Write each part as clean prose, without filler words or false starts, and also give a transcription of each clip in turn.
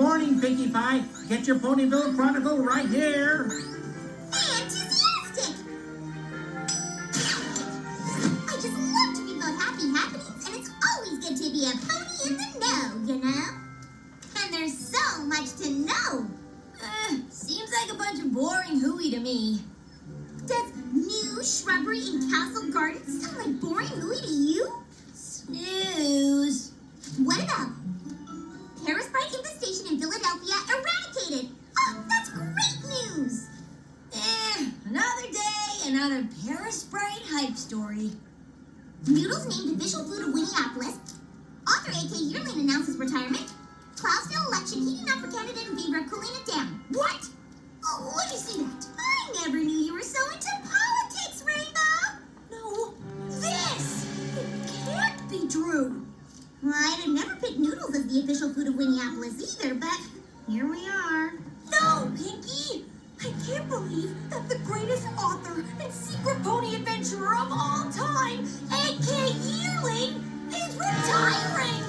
morning, Pinkie Pie. Get your Ponyville Chronicle right here. Fantastic! I just love to read about happy happenings, and it's always good to be a pony in the know, you know? And there's so much to know. Seems like a bunch of boring hooey to me. Does new shrubbery in Castle Garden sound like boring hooey to you? Snooze. What about parasite infestation in Philadelphia eradicated? Oh, that's great news! Another day, another Parasprite hype story. Noodles named official food of Winneapolis. Author A.K. Yearling announces retirement. Cloudsville election heating up for candidate in favor of cooling it down. What? Oh, let me see that. I never knew you were so into politics, Rainbow. No, this! It can't be true. Well, I'd have never picked noodles as the official food of Winneapolis either, but here we are. No, Pinkie! I can't believe that the greatest author and secret pony adventurer of all time, A.K. Yearling, is retiring!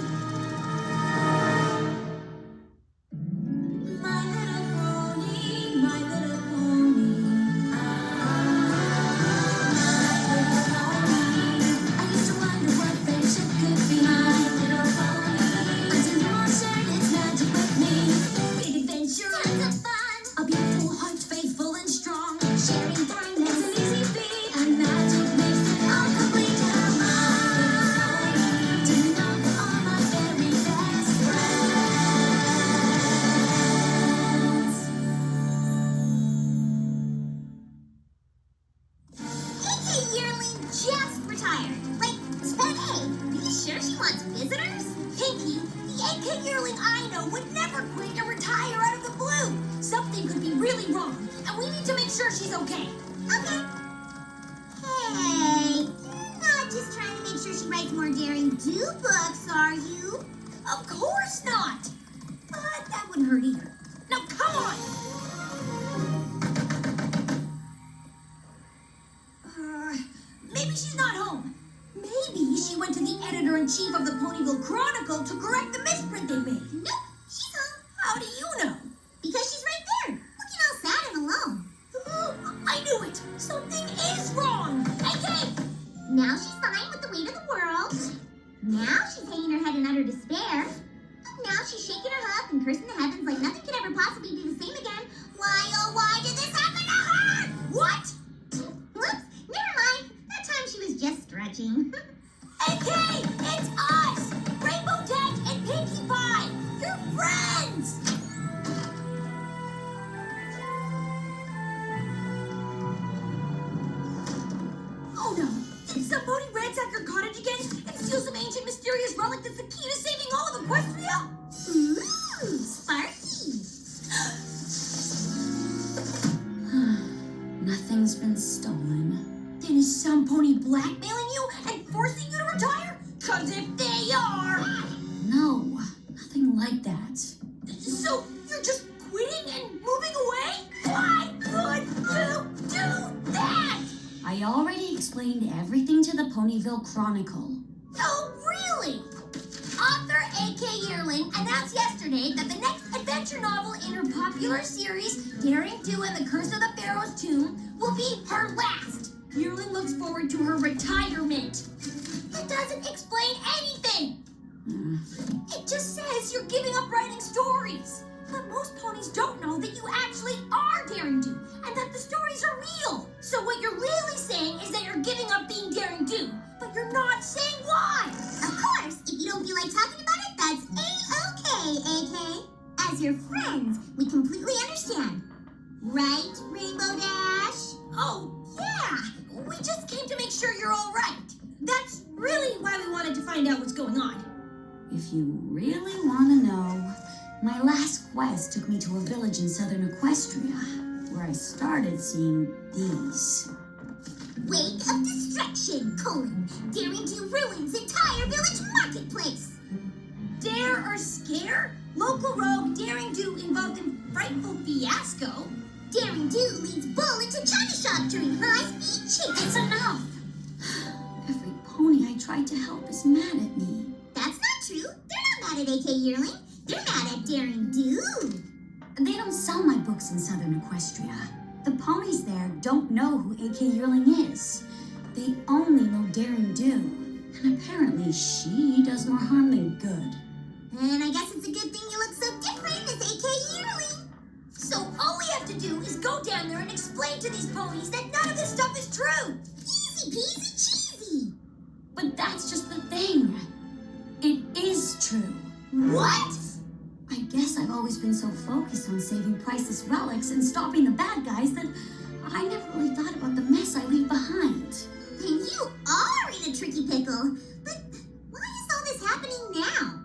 My little pony, my little pony. I used to wonder what friendship could be. My little pony. Until you shared its magic with me. Big adventure. Tons of fun. A beautiful heart, faithful and strong. Sharing kindness. It's an easy feat, and magic makes it all complete. Do you know you are my very best friends? A.K. Yearling just retired. Wait, Sped A, are you sure she wants visitors? Pinkie, the A.K. Yearling I know would never quit and retire out of the blue. Something could be really wrong, and we need to make sure she's okay. Okay. Hey, you're not just trying to make sure she writes more Daring Do books, are you? Of course not. But that wouldn't hurt either. Now, come on. Maybe she's not home. Maybe she went to the editor-in-chief of the Ponyville Chronicle to correct the misprint they made. Nope, she's home. How do you know? Because she's right there, looking all sad and alone. I knew it. Something is wrong. A.K. Now she's fine with the weight of the world. Now she's hanging her head in utter despair. Now she's shaking her hoof and cursing the heavens like nothing could ever possibly be the same again. Why, oh, why did this happen to her? What? Whoops, never mind. That time she was just stretching. A.K. It's us! Rainbow Dash and Pinkie Pie! You're friends! Oh no! Did somebody ransack your cottage again and steal some ancient mysterious relic that's the key to saving all of Equestria? Ooh, Sparky. Nothing's been stolen. Then is some pony blackmailing you and forcing you to retire? 'Cause if they are... No, nothing like that. So you're just quitting and moving away? Why would you do that? I already explained everything to the Ponyville Chronicle. Oh, really? Author A.K. Yearling announced yesterday that the next adventure novel in her popular series, Daring Do and the Curse of the Pharaoh's Tomb, will be her last. Yearling looks forward to her retirement. That doesn't explain anything. It just says you're giving up writing stories. But most ponies don't know that you actually are Daring Do and that the stories are real. So what you're really saying is that you're giving up being Daring Do, but you're not saying why. Of course, if you don't feel like talking about it, that's A-okay, A.K. As your friends, we completely understand. Right, Rainbow Dash? Oh, yeah. We just came to make sure you're all right. That's really why we wanted to find out what's going on. If you really want to know, my last quest took me to a village in southern Equestria, where I started seeing these. Wake of Destruction, Daring Do ruins entire village marketplace. Dare or scare? Local rogue Daring Do involved in frightful fiasco. Daring Do leads Bull into China Shop during high-speed chase. It's enough! Every pony I tried to help is mad at me. That's not true. They're not mad at A.K. Yearling. They're mad at Daring Do. in southern Equestria. The ponies there don't know who AK Yearling is. They only know Daring Do. And apparently she does more harm than good. And I guess it's a good thing you look so different as AK Yearling. So all we have to do is go down there and explain to these ponies that none of this stuff is true. Easy peasy cheesy. But that's just the thing. It is true. What? I guess I've always been so focused on saving priceless relics and stopping the bad guys that I never really thought about the mess I leave behind. And you are in a tricky pickle. But why is all this happening now?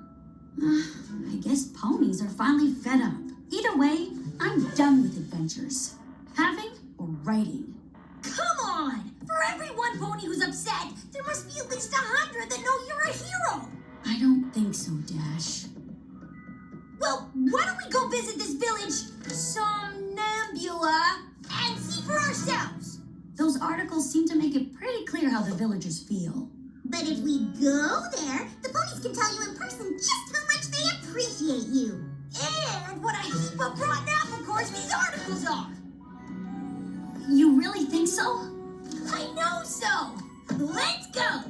I guess ponies are finally fed up. Either way, I'm done with adventures. Having or writing. Come on! For every one pony who's upset, there must be at least 100 that know you're a hero. I don't think so, Dash. Well, why don't we go visit this village, Somnambula, and see for ourselves? Those articles seem to make it pretty clear how the villagers feel. But if we go there, the ponies can tell you in person just how much they appreciate you. And what a heap of rotten apple cores these articles are. You really think so? I know so. Let's go.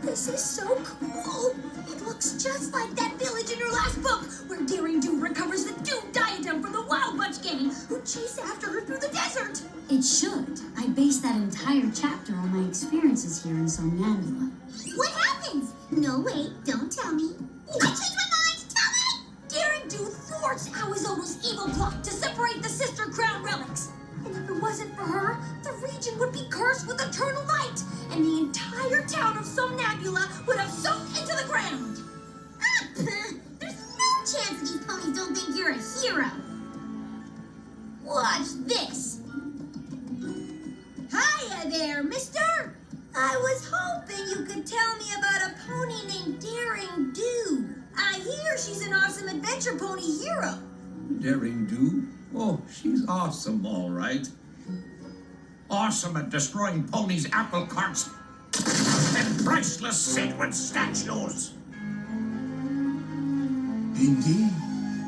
This is so cool. It looks just like that village in her last book, where Daring Do recovers the Doom Diadem from the Wild Bunch gang who chase after her through the desert. It should. I based that entire chapter on my experiences here in Somnambula. What happens? No, wait, don't tell me. I changed my mind. Tell me. Daring Do thwarts Awazoto's evil plot to separate the Sister Crown relics. And if it wasn't for her, the region would be cursed with eternal light, and the entire town of Somnambula would have sunk into the ground. There's no chance these ponies don't think you're a hero. Watch this. Hiya there, mister. I was hoping you could tell me about a pony named Daring Do. I hear she's an awesome adventure pony hero. Daring Do? Oh, she's awesome, all right. Awesome at destroying ponies' apple carts and priceless sacred statues. Indeed,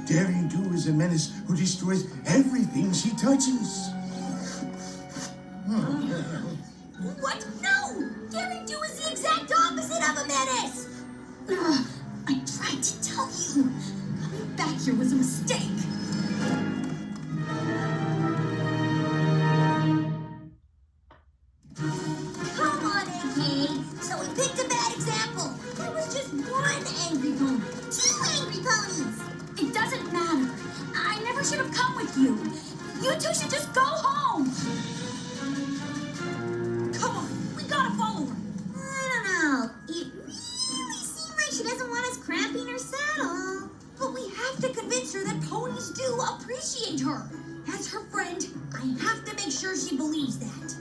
Daring Do is a menace who destroys everything she touches. What? No! Daring Do is the exact opposite of a menace! I tried to tell you. Coming back here was a mistake. Come on, AK. So we picked a bad example. There was just one angry pony. 2 angry ponies. It doesn't matter. I never should have come with you. You two should just go home. Come on, we gotta follow her. I don't know. It really seems like she doesn't want us cramping her saddle. But we have to convince her that ponies do appreciate her. As her friend, I have to make sure she believes that.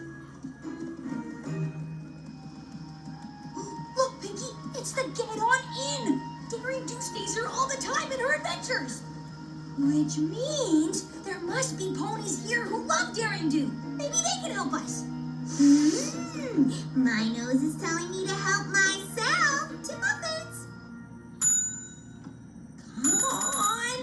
Look, Pinky, it's the Get On In. Daring Do stays here all the time in her adventures. Which means there must be ponies here who love Daring Do. Maybe they can help us. My nose is telling me to help myself to Muffins. Come on.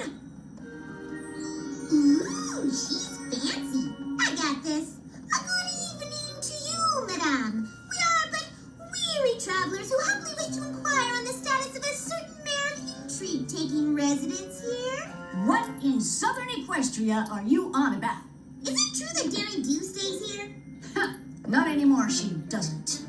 Ooh, she's fancy. I got this. A good evening to you, madame. We are but weary travelers who humbly wish to inquire on the status of a certain married intrigue taking residence here. What in southern Equestria are you on about? Is it true that Daring Do stays here? Not anymore, she doesn't.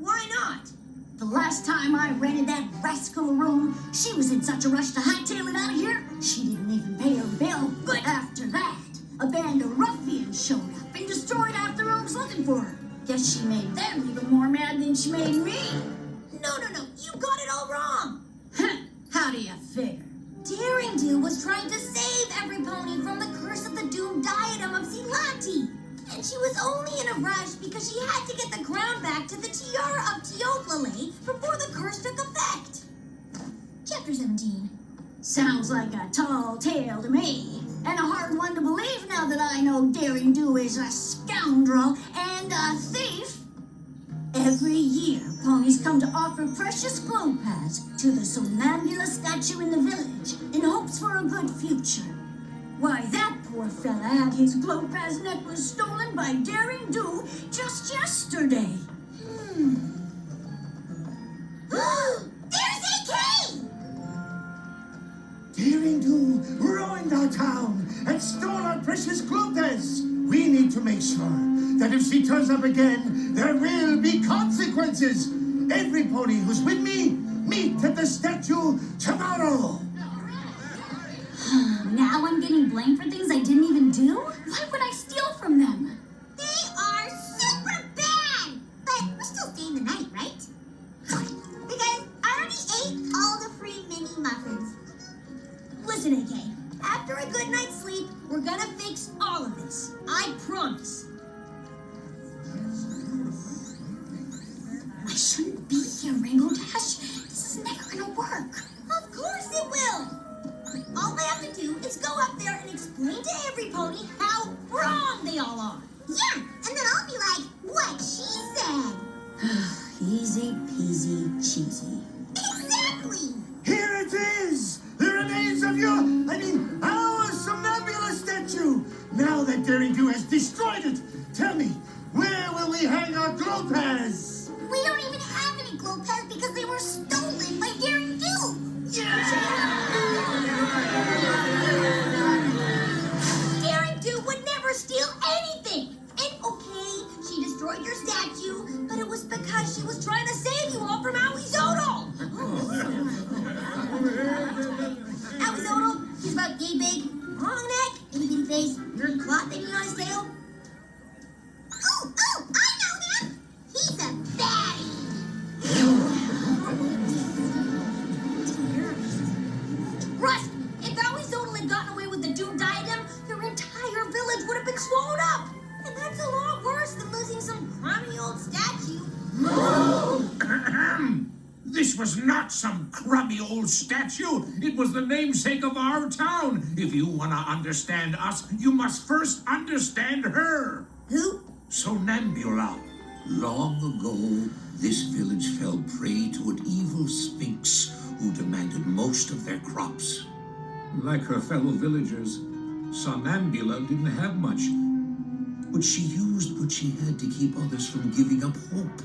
Why not? The last time I rented that rascal a room, she was in such a rush to hightail it out of here, she didn't even pay her bill. But after that, a band of ruffians showed up and destroyed half the rooms looking for her. Guess she made them even more mad than she made me. No, you got it all wrong. How do you figure? Daring Do was trying to save every pony from the curse of the doomed diadem of Zilati. And she was only in a rush because she had to get the crown back to the tiara of Teoflale before the curse took effect. Chapter 17. Sounds like a tall tale to me. and a hard one to believe now that I know Daring Do is a scoundrel and a thief. Every year, ponies come to offer precious glow pads to the Somnambula statue in the village in hopes for a good future. Why, that poor fella had his glow pads necklace stolen by Daring Do just yesterday. There's AK! Daring Do ruined our town and stole our precious Clotes. We need to make sure that if she turns up again, there will be consequences. Every pony who's with me, meet at the statue tomorrow. Now I'm getting blamed for things I didn't even do? Why would I steal from them? They are super bad! But we're still staying the night, right? Because I already ate all the free mini muffins. Listen, AK, after a good night's sleep, we're gonna fix all of this. I promise. I shouldn't be here, Rainbow Dash. This is never gonna work. Of course it will! All I have to do is go up there and explain to every pony how wrong they all are. Yeah, and then I'll be like, what she said. Easy peasy cheesy. Exactly! Here it is! The remains of our Somnambula statue! Now that Daring Do has destroyed it, tell me, where will we hang our glow pads? We don't even have any glow pads because they were stolen by Daring Do. Daring Do would never steal anything. And okay, she destroyed your statue, but it was because she was trying to save you all from Owie Zodal. Owie Zodal, he's about yay big, long neck, itty bitty face, weird cloth hanging on his tail. Oh, I know him! He's a baddie! Russ, if Owie Zodal had gotten away with the Doom diadem, your entire village would have been swallowed up. And that's a lot worse than losing some crummy old statue. This was not some crummy old statue. It was the namesake of our town. If you want to understand us, you must first understand her. Who? Somnambula. Long ago, this village fell prey to an evil sphinx who demanded most of their crops. Like her fellow villagers, Somnambula didn't have much. But she used what she had to keep others from giving up hope.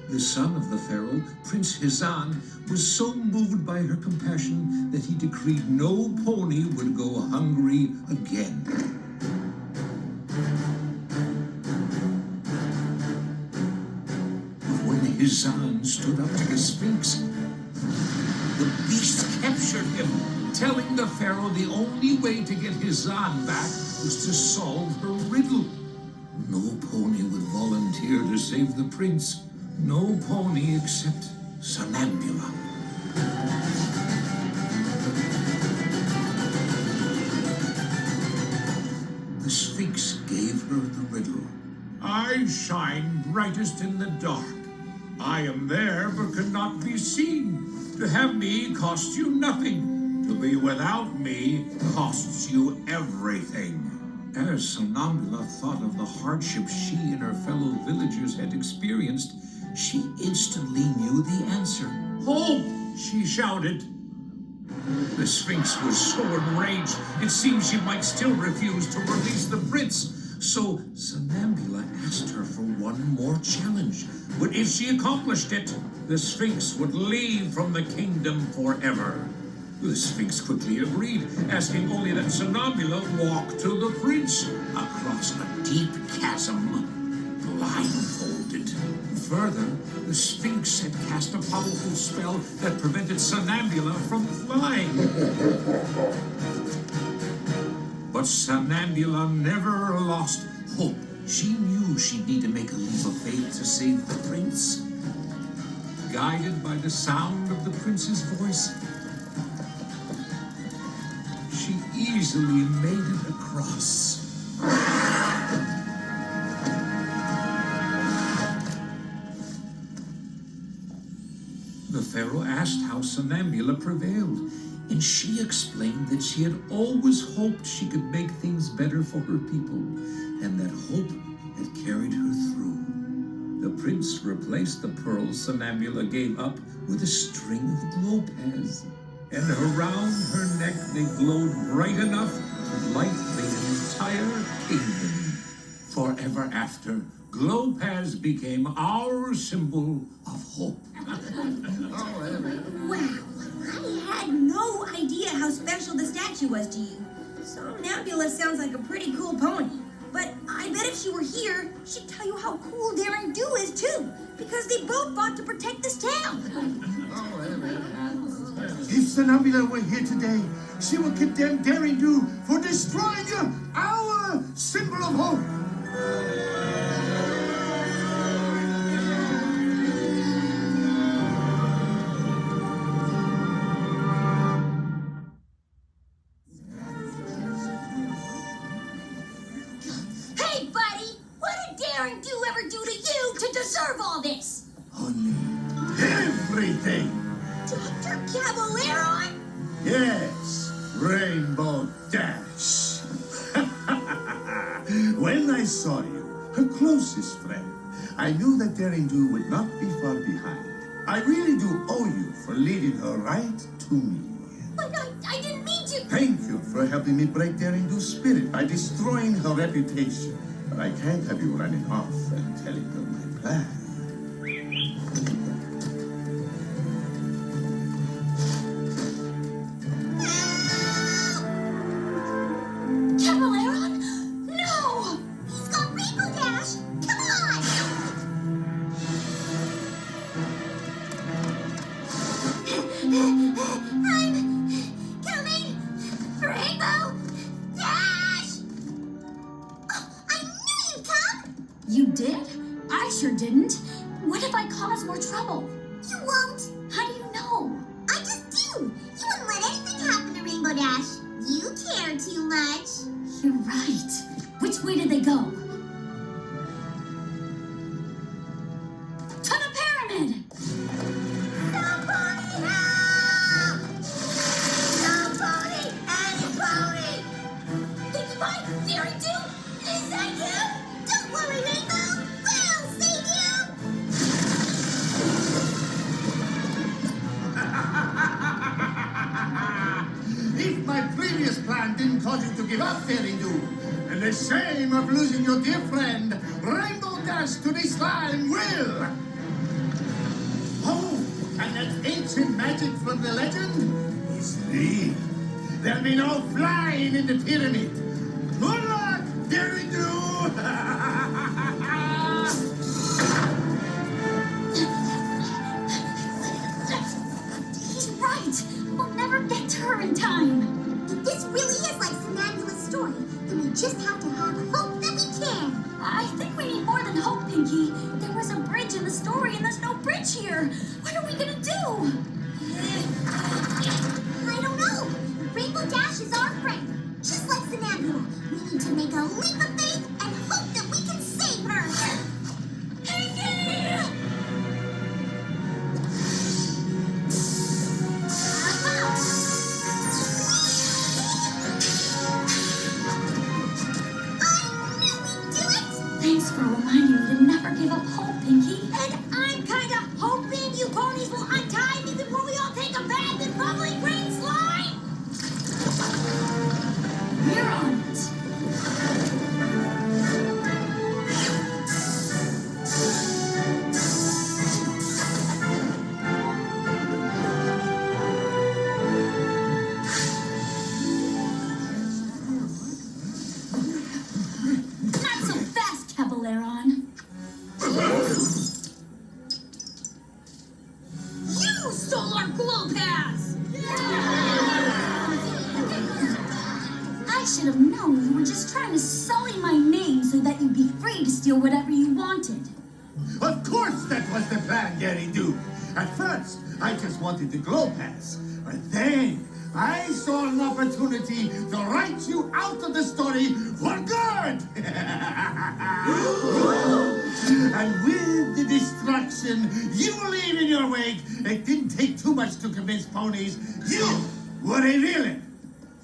The son of the pharaoh, Prince Hizan, was so moved by her compassion that he decreed no pony would go hungry again. But when Hizan stood up to the Sphinx, the beast captured him, telling the pharaoh the only way to get Hizan back was to solve her riddle. No pony would volunteer to save the prince. No pony except Somnambula. The Sphinx gave her the riddle. I shine brightest in the dark. I am there but cannot be seen. To have me costs you nothing. To be without me costs you everything. As Somnambula thought of the hardships she and her fellow villagers had experienced, she instantly knew the answer. Hope! She shouted. The Sphinx was so enraged, it seemed she might still refuse to release the prince. So Somnambula asked her for one more challenge. But if she accomplished it, the Sphinx would leave from the kingdom forever. The Sphinx quickly agreed, asking only that Somnambula walk to the prince across a deep chasm, blindfolded. Further, the Sphinx had cast a powerful spell that prevented Somnambula from flying. But Somnambula never lost hope. She knew she'd need to make a leap of faith to save the prince. Guided by the sound of the prince's voice, she easily made it across. The pharaoh asked how Somnambula prevailed. and she explained that she had always hoped she could make things better for her people, and that hope had carried her through. The prince replaced the pearls Somnambula gave up with a string of glowpads, and around her neck they glowed bright enough to light the entire kingdom. Forever after, glowpads became our symbol of hope. Wow, I had no idea how special the statue was to you. Somnambula sounds like a pretty cool pony. But I bet if she were here, she'd tell you how cool Daring Do is too, because they both fought to protect this town. If Somnambula were here today, she would condemn Daring Do for destroying our symbol of hope. Hey, buddy! What did Daring Do ever do to you to deserve all this? Only everything. Dr. Caballero? Yes, Rainbow Dash. When I saw you, her closest friend, I knew that Daring Do would not be far behind. I really do owe you for leading her right to me. But I didn't mean to. Thank you for helping me break Daring Do's spirit by destroying her reputation. But I can't have you running off and telling her my plan. Caballero? No! He's got Rainbow Dash! Come on! I'm coming! Rainbow Dash! Oh, I knew you'd come! You did? I sure didn't. What if I cause more trouble? You won't! How do you know? I just do! You wouldn't let anything happen to Rainbow Dash. You care too much. You're right. Which way did they go? To the pyramid! Somebody help! Somebody, any pony! Pinkie Pie, Daring Do, is that you? Don't worry, Rainbow! We'll save you! If my previous plan didn't cause you to give up, Daring Do, and the shame of losing your dear friend, Rainbow Dash to the slime will. Oh, and that ancient magic from the legend is real. There'll be no flying in the pyramid. Good luck, Daring Do! He's right. We'll never get to her in time. If this really is like Somnambula's story, then we just have to have hope that we can. I think we need more than hope, Pinkie. There was a bridge in the story, and there's no bridge here. What are we gonna do? I don't know. Rainbow Dash is our friend, just like Somnambula. We need to make a leap of faith and hope that we can save her. Thanks for reminding me to never give up hope, Pinkie. And I'm kind of hoping you ponies will untie me before we all take a bath in bubbling green slime. We're on it. Not so fast, Caballero. You stole our glow pass. I should have known you were just trying to sully my name so that you'd be free to steal whatever you wanted. Of course that was the plan, Daring Do. At first, I just wanted the glow pass. But then, I saw an opportunity to write you out of the story for good! And with the destruction you leave in your wake, it didn't take too much to convince ponies you What a villain!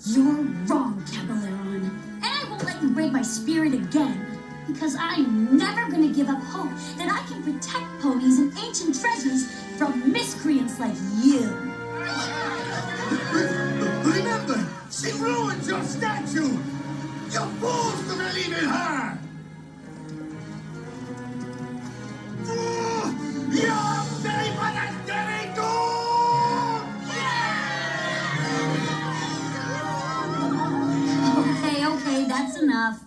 You're wrong, Cabaleron. And I won't let you break my spirit again. Because I'm never gonna give up hope that I can protect ponies and ancient treasures from miscreants like you. Remember, she ruined your statue! You're fools to believe in her! You're very very Okay, that's enough.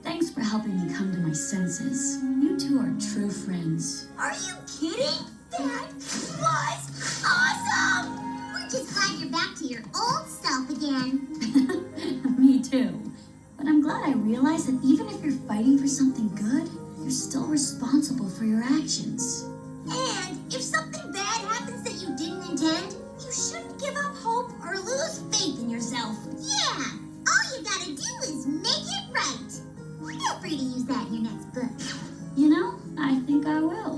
Thanks for helping me come to my senses. You two are true friends. Are you kidding? That was awesome! We're just glad you're back to your old self again. Me too. But I'm glad I realized that even if you're fighting for something good, you're still responsible for your actions. And if something bad happens that you didn't intend, you shouldn't give up hope or lose faith in yourself. Yeah, all you gotta do is make it right. Feel free to use that in your next book. You know, I think I will.